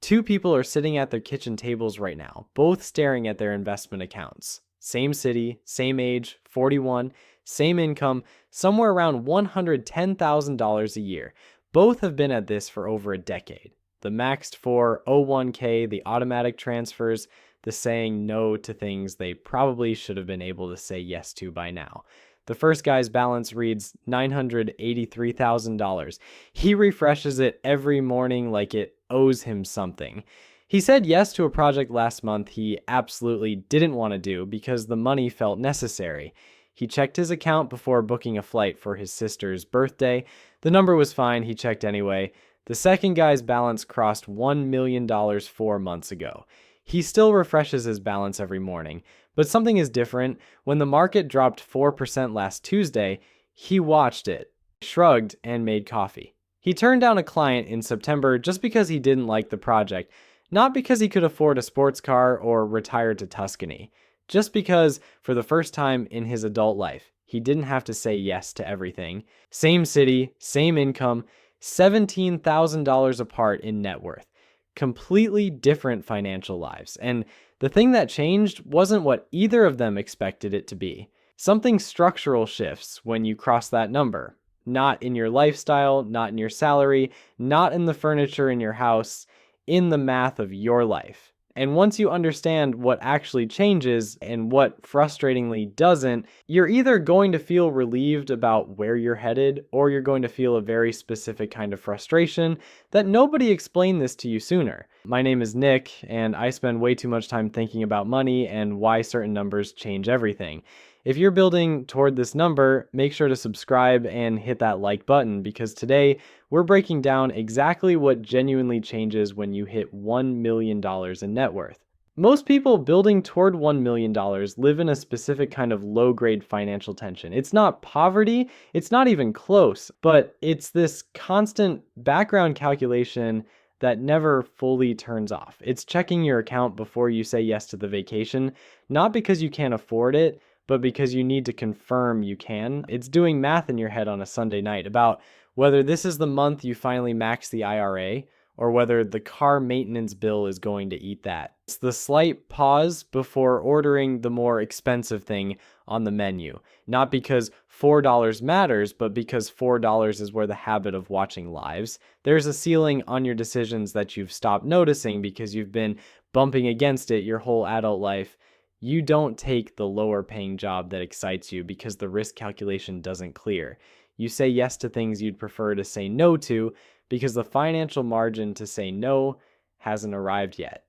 Two people are sitting at their kitchen tables right now, both staring at their investment accounts. Same city, same age, 41, same income, somewhere around $110,000 a year. Both have been at this for over a decade. The maxed 401k, the automatic transfers, the saying no to things they probably should have been able to say yes to by now. The first guy's balance reads $983,000. He refreshes it every morning like it owes him something. He said yes to a project last month he absolutely didn't want to do because the money felt necessary. He checked his account before booking a flight for his sister's birthday. The number was fine, he checked anyway. The second guy's balance crossed $1 million 4 months ago. He still refreshes his balance every morning, but something is different. When the market dropped 4% last Tuesday, he watched it, shrugged, and made coffee. He turned down a client in September just because he didn't like the project, not because he could afford a sports car or retire to Tuscany, just because, for the first time in his adult life, he didn't have to say yes to everything. Same city, same income, $17,000 apart in net worth. Completely different financial lives. And the thing that changed wasn't what either of them expected it to be. Something structural shifts when you cross that number. Not in your lifestyle, not in your salary, not in the furniture in your house, in the math of your life. And once you understand what actually changes and what frustratingly doesn't, you're either going to feel relieved about where you're headed, or you're going to feel a very specific kind of frustration that nobody explained this to you sooner. My name is Nick, and I spend way too much time thinking about money and why certain numbers change everything. If you're building toward this number, make sure to subscribe and hit that like button, because today we're breaking down exactly what genuinely changes when you hit $1 million in net worth. Most people building toward $1 million live in a specific kind of low-grade financial tension. It's not poverty, it's not even close, but it's this constant background calculation that never fully turns off. It's checking your account before you say yes to the vacation, not because you can't afford it, but because you need to confirm you can. It's doing math in your head on a Sunday night about whether this is the month you finally max the IRA, or whether the car maintenance bill is going to eat that. It's the slight pause before ordering the more expensive thing on the menu. Not because $4 matters, but because $4 is where the habit of watching lives. There's a ceiling on your decisions that you've stopped noticing because you've been bumping against it your whole adult life. You don't take the lower paying job that excites you because the risk calculation doesn't clear. You say yes to things you'd prefer to say no to because the financial margin to say no hasn't arrived yet.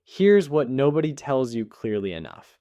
Here's what nobody tells you clearly enough.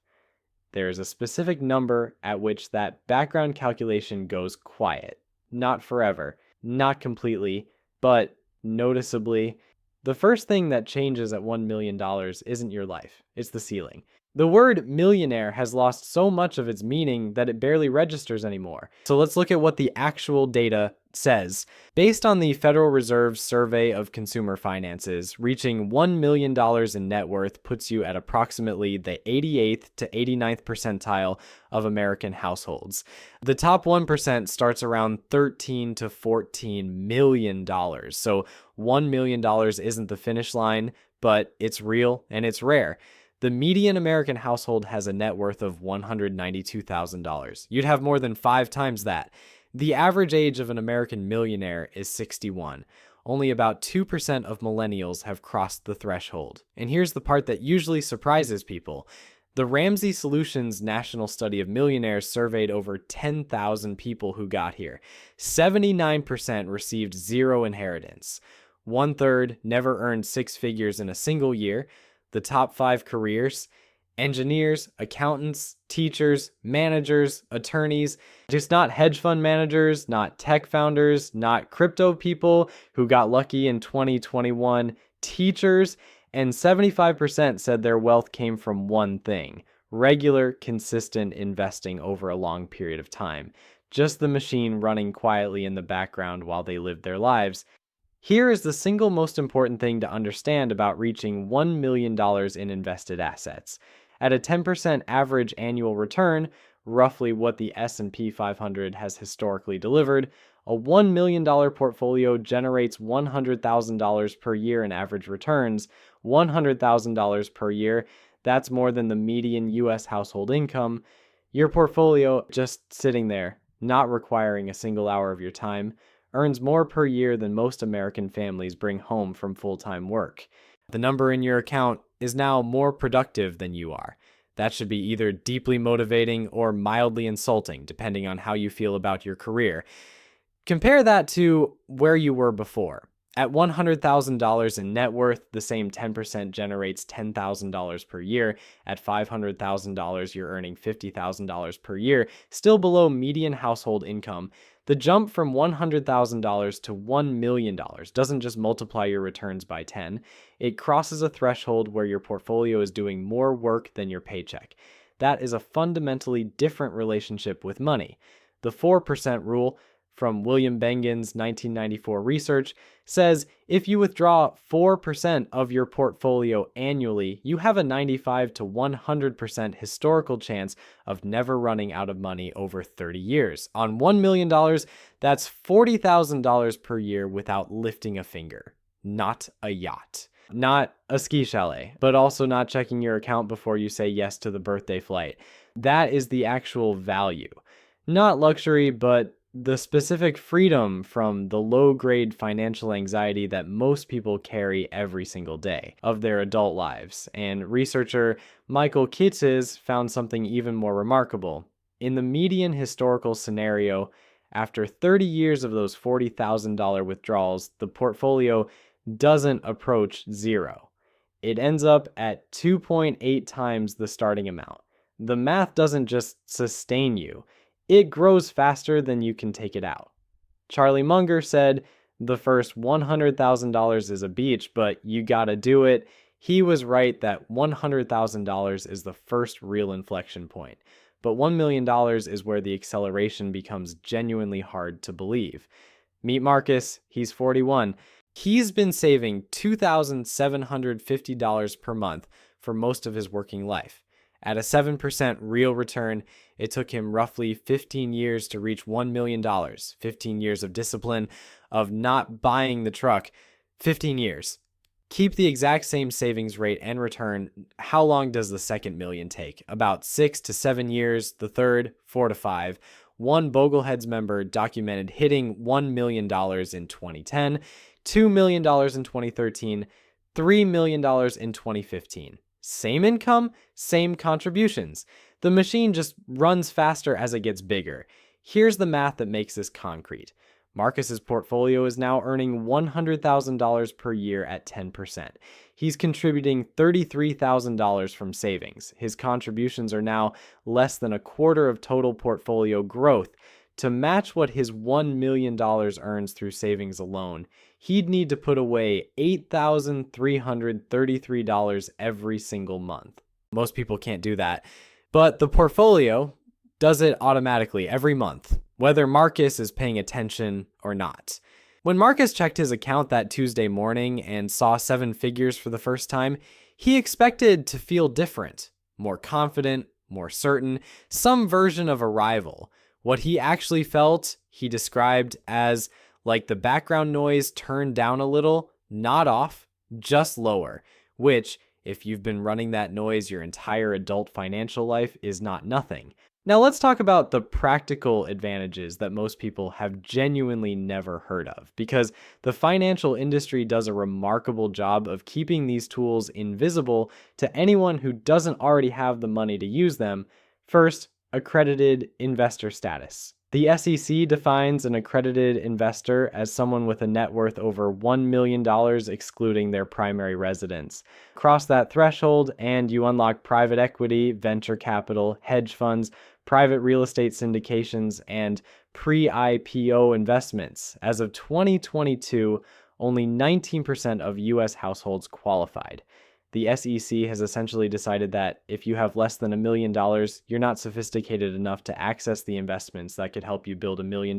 There is a specific number at which that background calculation goes quiet. Not forever, not completely, but noticeably. The first thing that changes at $1 million isn't your life, it's the ceiling. The word millionaire has lost so much of its meaning that it barely registers anymore. So let's look at what the actual data says. Based on the Federal Reserve's survey of consumer finances, reaching $1 million in net worth puts you at approximately the 88th to 89th percentile of American households. The top 1% starts around $13 to $14 million. So $1 million isn't the finish line, but it's real and it's rare. The median American household has a net worth of $192,000. You'd have more than 5 times that. The average age of an American millionaire is 61. Only about 2% of millennials have crossed the threshold. And here's the part that usually surprises people. The Ramsey Solutions National Study of Millionaires surveyed over 10,000 people who got here. 79% received zero inheritance. 1/3 never earned 6 figures in a single year. The top 5 careers: engineers, accountants, teachers, managers, attorneys, just not hedge fund managers, not tech founders, not crypto people who got lucky in 2021, teachers, and 75% said their wealth came from one thing: regular, consistent investing over a long period of time. Just the machine running quietly in the background while they lived their lives. Here is the single most important thing to understand about reaching $1 million in invested assets. At a 10% average annual return, roughly what the S&P 500 has historically delivered, a $1 million portfolio generates $100,000 per year in average returns. $100,000 per year, that's more than the median US household income. Your portfolio, just sitting there, not requiring a single hour of your time, earns more per year than most American families bring home from full-time work. The number in your account is now more productive than you are. That should be either deeply motivating or mildly insulting, depending on how you feel about your career. Compare that to where you were before. At $100,000 in net worth, the same 10% generates $10,000 per year. At $500,000, you're earning $50,000 per year, still below median household income. The jump from $100,000 to $1 million doesn't just multiply your returns by 10. It crosses a threshold where your portfolio is doing more work than your paycheck. That is a fundamentally different relationship with money. The 4% rule, from William Bengen's 1994 research, says if you withdraw 4% of your portfolio annually, you have a 95 to 100% historical chance of never running out of money over 30 years. On $1 million, that's $40,000 per year without lifting a finger. Not a yacht. Not a ski chalet, but also not checking your account before you say yes to the birthday flight. That is the actual value. Not luxury, but the specific freedom from the low-grade financial anxiety that most people carry every single day of their adult lives. And researcher Michael Kitces found something even more remarkable. In the median historical scenario, after 30 years of those $40,000 withdrawals, the portfolio doesn't approach zero. It ends up at 2.8 times the starting amount. The math doesn't just sustain you. It grows faster than you can take it out. Charlie Munger said, the first $100,000 is a beach, but you gotta do it. He was right that $100,000 is the first real inflection point. But $1 million is where the acceleration becomes genuinely hard to believe. Meet Marcus, he's 41. He's been saving $2,750 per month for most of his working life. At a 7% real return, it took him roughly 15 years to reach $1 million. 15 years of discipline, of not buying the truck. 15 years. Keep the exact same savings rate and return. How long does the second million take? About 6 to 7 years. The third, 4 to 5. One Bogleheads member documented hitting $1 million in 2010, $2 million in 2013, $3 million in 2015. Same income, same contributions. The machine just runs faster as it gets bigger. Here's the math that makes this concrete. Marcus's portfolio is now earning $100,000 per year at 10%. He's contributing $33,000 from savings. His contributions are now less than a quarter of total portfolio growth. To match what his $1 million earns through savings alone, he'd need to put away $8,333 every single month. Most people can't do that. But the portfolio does it automatically every month, whether Marcus is paying attention or not. When Marcus checked his account that Tuesday morning and saw 7 figures for the first time, he expected to feel different, more confident, more certain, some version of arrival. What he actually felt, he described as like the background noise turned down a little, not off, just lower, which, if you've been running that noise your entire adult financial life, is not nothing. Now let's talk about the practical advantages that most people have genuinely never heard of, because the financial industry does a remarkable job of keeping these tools invisible to anyone who doesn't already have the money to use them. First, accredited investor status. The SEC defines an accredited investor as someone with a net worth over $1 million excluding their primary residence. Cross that threshold and you unlock private equity, venture capital, hedge funds, private real estate syndications, and pre-IPO investments. As of 2022, only 19% of US households qualified. The SEC has essentially decided that if you have less than $1 million, you're not sophisticated enough to access the investments that could help you build $1 million.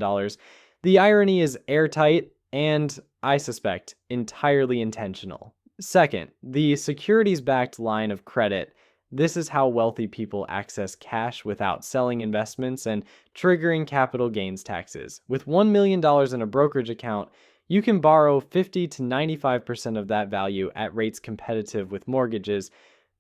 The irony is airtight and, I suspect, entirely intentional. Second, the securities-backed line of credit This is how wealthy people access cash without selling investments and triggering capital gains taxes. With $1 million in a brokerage account, you can borrow 50 to 95% of that value at rates competitive with mortgages.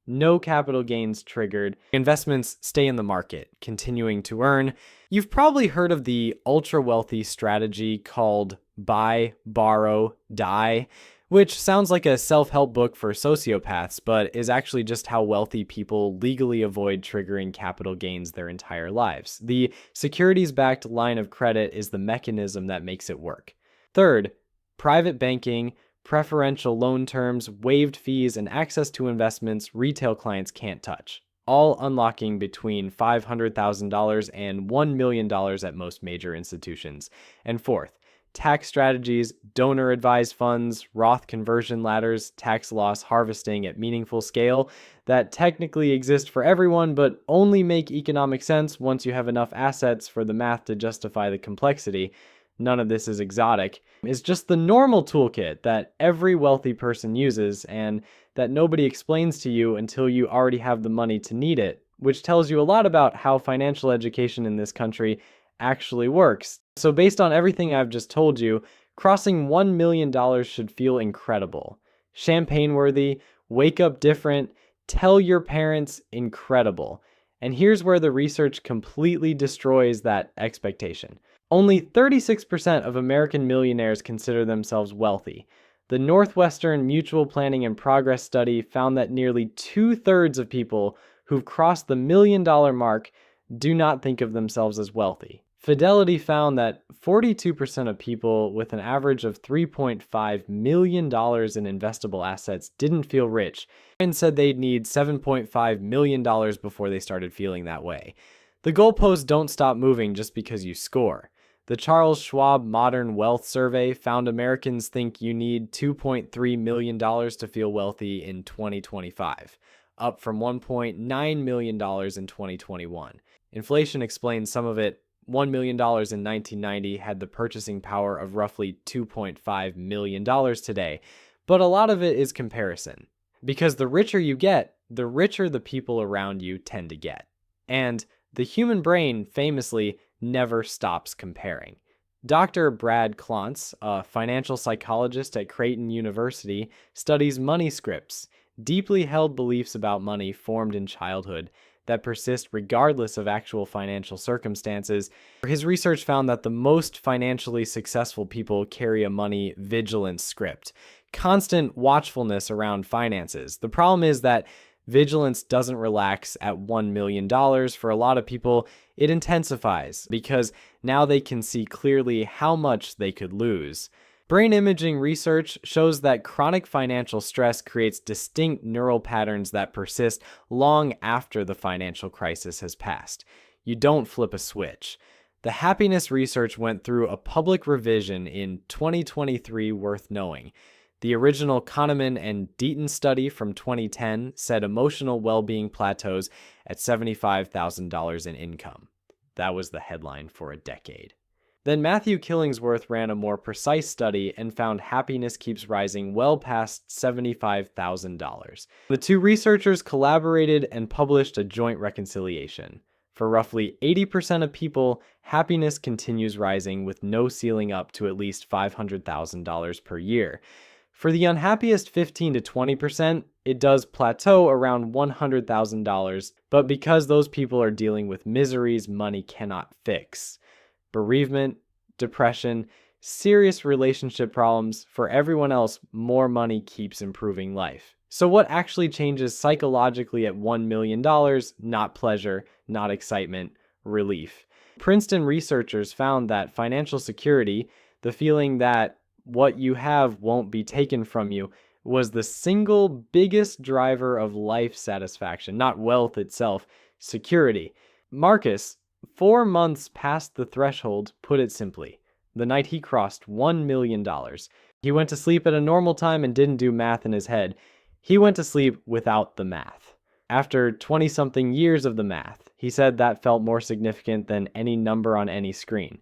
No capital gains triggered. Investments stay in the market, continuing to earn. You've probably heard of the ultra wealthy strategy called buy, borrow, die, which sounds like a self-help book for sociopaths, but is actually just how wealthy people legally avoid triggering capital gains their entire lives. The securities-backed line of credit is the mechanism that makes it work. Third, private banking, preferential loan terms, waived fees, and access to investments retail clients can't touch, all unlocking between $500,000 and $1 million at most major institutions. And fourth, tax strategies, donor-advised funds, Roth conversion ladders, tax loss harvesting at meaningful scale that technically exist for everyone but only make economic sense once you have enough assets for the math to justify the complexity. None of this is exotic. It's just the normal toolkit that every wealthy person uses and that nobody explains to you until you already have the money to need it, which tells you a lot about how financial education in this country actually works. So based on everything I've just told you, crossing $1 million should feel incredible. Champagne worthy, wake up different, tell your parents incredible. And here's where the research completely destroys that expectation. Only 36% of American millionaires consider themselves wealthy. The Northwestern Mutual Planning and Progress study found that nearly 2/3 of people who've crossed the $1 million mark do not think of themselves as wealthy. Fidelity found that 42% of people with an average of $3.5 million in investable assets didn't feel rich and said they'd need $7.5 million before they started feeling that way. The goalposts don't stop moving just because you score. The Charles Schwab Modern Wealth Survey found Americans think you need $2.3 million to feel wealthy in 2025, up from $1.9 million in 2021. Inflation explains some of it. $1 million in 1990 had the purchasing power of roughly $2.5 million today, but a lot of it is comparison. Because the richer you get, the richer the people around you tend to get. And the human brain, famously, never stops comparing. Dr. Brad Klontz, a financial psychologist at Creighton University, studies money scripts, deeply held beliefs about money formed in childhood that persist regardless of actual financial circumstances. His research found that the most financially successful people carry a money vigilance script, constant watchfulness around finances. The problem is that vigilance doesn't relax at $1 million. For a lot of people, it intensifies because now they can see clearly how much they could lose. Brain imaging research shows that chronic financial stress creates distinct neural patterns that persist long after the financial crisis has passed. You don't flip a switch. The happiness research went through a public revision in 2023 worth knowing. The original Kahneman and Deaton study from 2010 said emotional well-being plateaus at $75,000 in income. That was the headline for a decade. Then Matthew Killingsworth ran a more precise study and found happiness keeps rising well past $75,000. The two researchers collaborated and published a joint reconciliation. For roughly 80% of people, happiness continues rising with no ceiling up to at least $500,000 per year. For the unhappiest 15 to 20%, it does plateau around $100,000, but because those people are dealing with miseries money cannot fix. Bereavement, depression, serious relationship problems. For everyone else, more money keeps improving life. So what actually changes psychologically at $1 million? Not pleasure, not excitement, relief. Princeton researchers found that financial security, the feeling that what you have won't be taken from you, was the single biggest driver of life satisfaction, not wealth itself, security. Marcus, 4 months past the threshold, put it simply, the night he crossed $1 million. He went to sleep at a normal time and didn't do math in his head. He went to sleep without the math. After 20-something years of the math, he said that felt more significant than any number on any screen.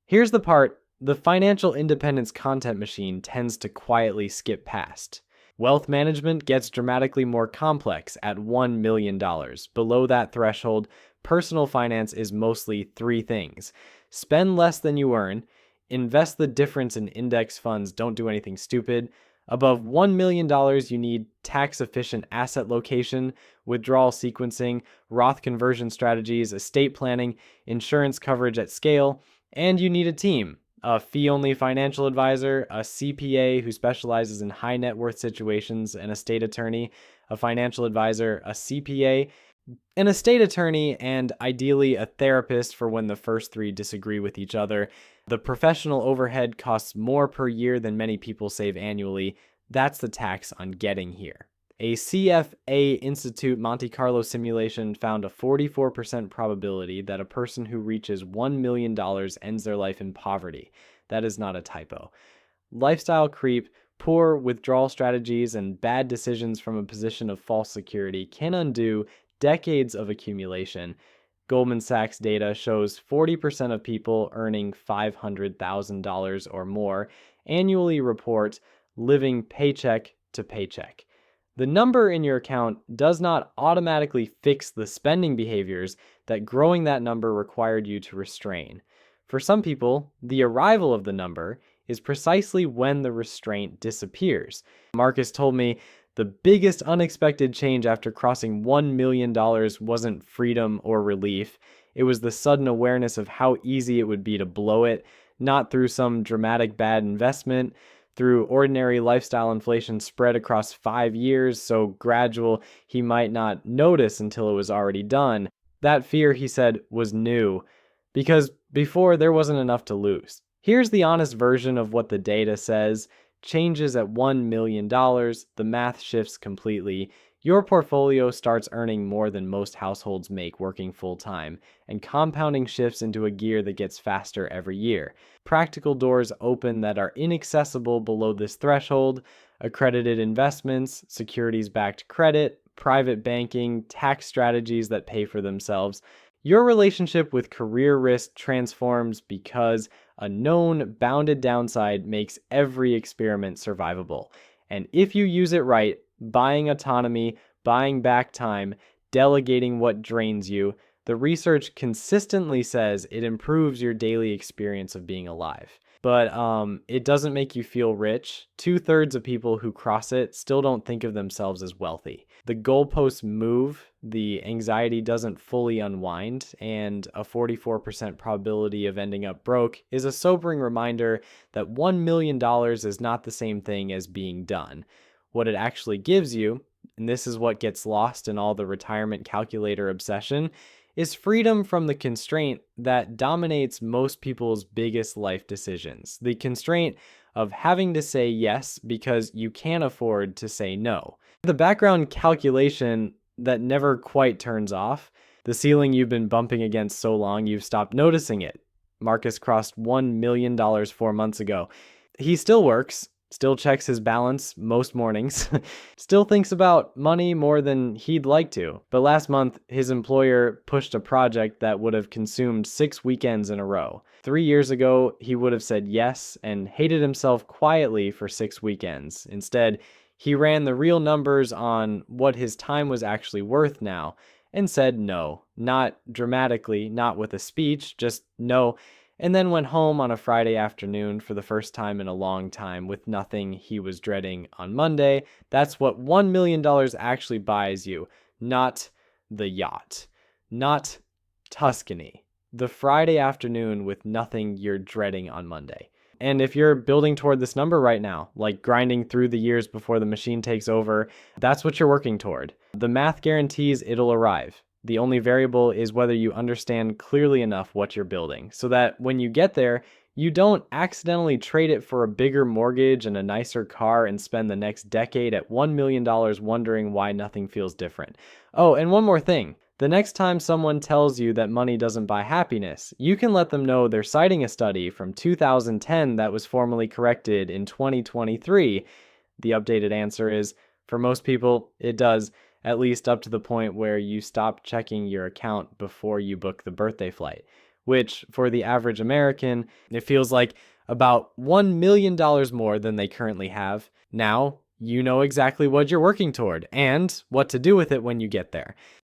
Here's the part the financial independence content machine tends to quietly skip past. Wealth management gets dramatically more complex at $1 million. Below that threshold, personal finance is mostly three things: spend less than you earn, invest the difference in index funds, don't do anything stupid. Above $1 million, you need tax efficient asset location, withdrawal sequencing, Roth conversion strategies, estate planning, insurance coverage at scale, and you need a team. A fee-only financial advisor, a CPA who specializes in high net worth situations, an estate attorney, a financial advisor, a CPA, an estate attorney, and ideally a therapist for when the first three disagree with each other. The professional overhead costs more per year than many people save annually. That's the tax on getting here. A CFA Institute Monte Carlo simulation found a 44% probability that a person who reaches $1 million ends their life in poverty. That is not a typo. Lifestyle creep, poor withdrawal strategies, and bad decisions from a position of false security can undo decades of accumulation. Goldman Sachs data shows 40% of people earning $500,000 or more annually report living paycheck to paycheck. The number in your account does not automatically fix the spending behaviors that growing that number required you to restrain. For some people, the arrival of the number is precisely when the restraint disappears. Marcus told me the biggest unexpected change after crossing $1 million wasn't freedom or relief. It was the sudden awareness of how easy it would be to blow it, not through some dramatic bad investment, through ordinary lifestyle inflation spread across 5 years, so gradual he might not notice until it was already done. That fear, he said, was new, because before there wasn't enough to lose. Here's the honest version of what the data says. Changes at $1 million, the math shifts completely. Your portfolio starts earning more than most households make working full-time, and compounding shifts into a gear that gets faster every year. Practical doors open that are inaccessible below this threshold: accredited investments, securities-backed credit, private banking, tax strategies that pay for themselves. Your relationship with career risk transforms because a known bounded downside makes every experiment survivable. And if you use it right, buying autonomy, buying back time, delegating what drains you, the research consistently says it improves your daily experience of being alive. But it doesn't make you feel rich. 2/3 of people who cross it still don't think of themselves as wealthy. The goalposts move, the anxiety doesn't fully unwind, and a 44% probability of ending up broke is a sobering reminder that $1 million is not the same thing as being done. What it actually gives you, and this is what gets lost in all the retirement calculator obsession, is freedom from the constraint that dominates most people's biggest life decisions. The constraint of having to say yes because you can't afford to say no. The background calculation that never quite turns off, the ceiling you've been bumping against so long you've stopped noticing it. Marcus crossed $1 million 4 months ago. He still works, still checks his balance most mornings, still thinks about money more than he'd like to. But last month, his employer pushed a project that would have consumed 6 weekends in a row. 3 years ago, he would have said yes and hated himself quietly for 6 weekends. Instead, he ran the real numbers on what his time was actually worth now and said no. Not dramatically, not with a speech, just no. And then went home on a Friday afternoon for the first time in a long time with nothing he was dreading on Monday. That's what $1 million actually buys you, not the yacht, not Tuscany. The Friday afternoon with nothing you're dreading on Monday. And if you're building toward this number right now, like grinding through the years before the machine takes over, that's what you're working toward. The math guarantees it'll arrive. The only variable is whether you understand clearly enough what you're building, so that when you get there, you don't accidentally trade it for a bigger mortgage and a nicer car and spend the next decade at $1 million wondering why nothing feels different. Oh, and one more thing. The next time someone tells you that money doesn't buy happiness, you can let them know they're citing a study from 2010 that was formally corrected in 2023. The updated answer is, for most people, it does. At least up to the point where you stop checking your account before you book the birthday flight, which for the average American, it feels like about $1 million more than they currently have. Now, you know exactly what you're working toward and what to do with it when you get there.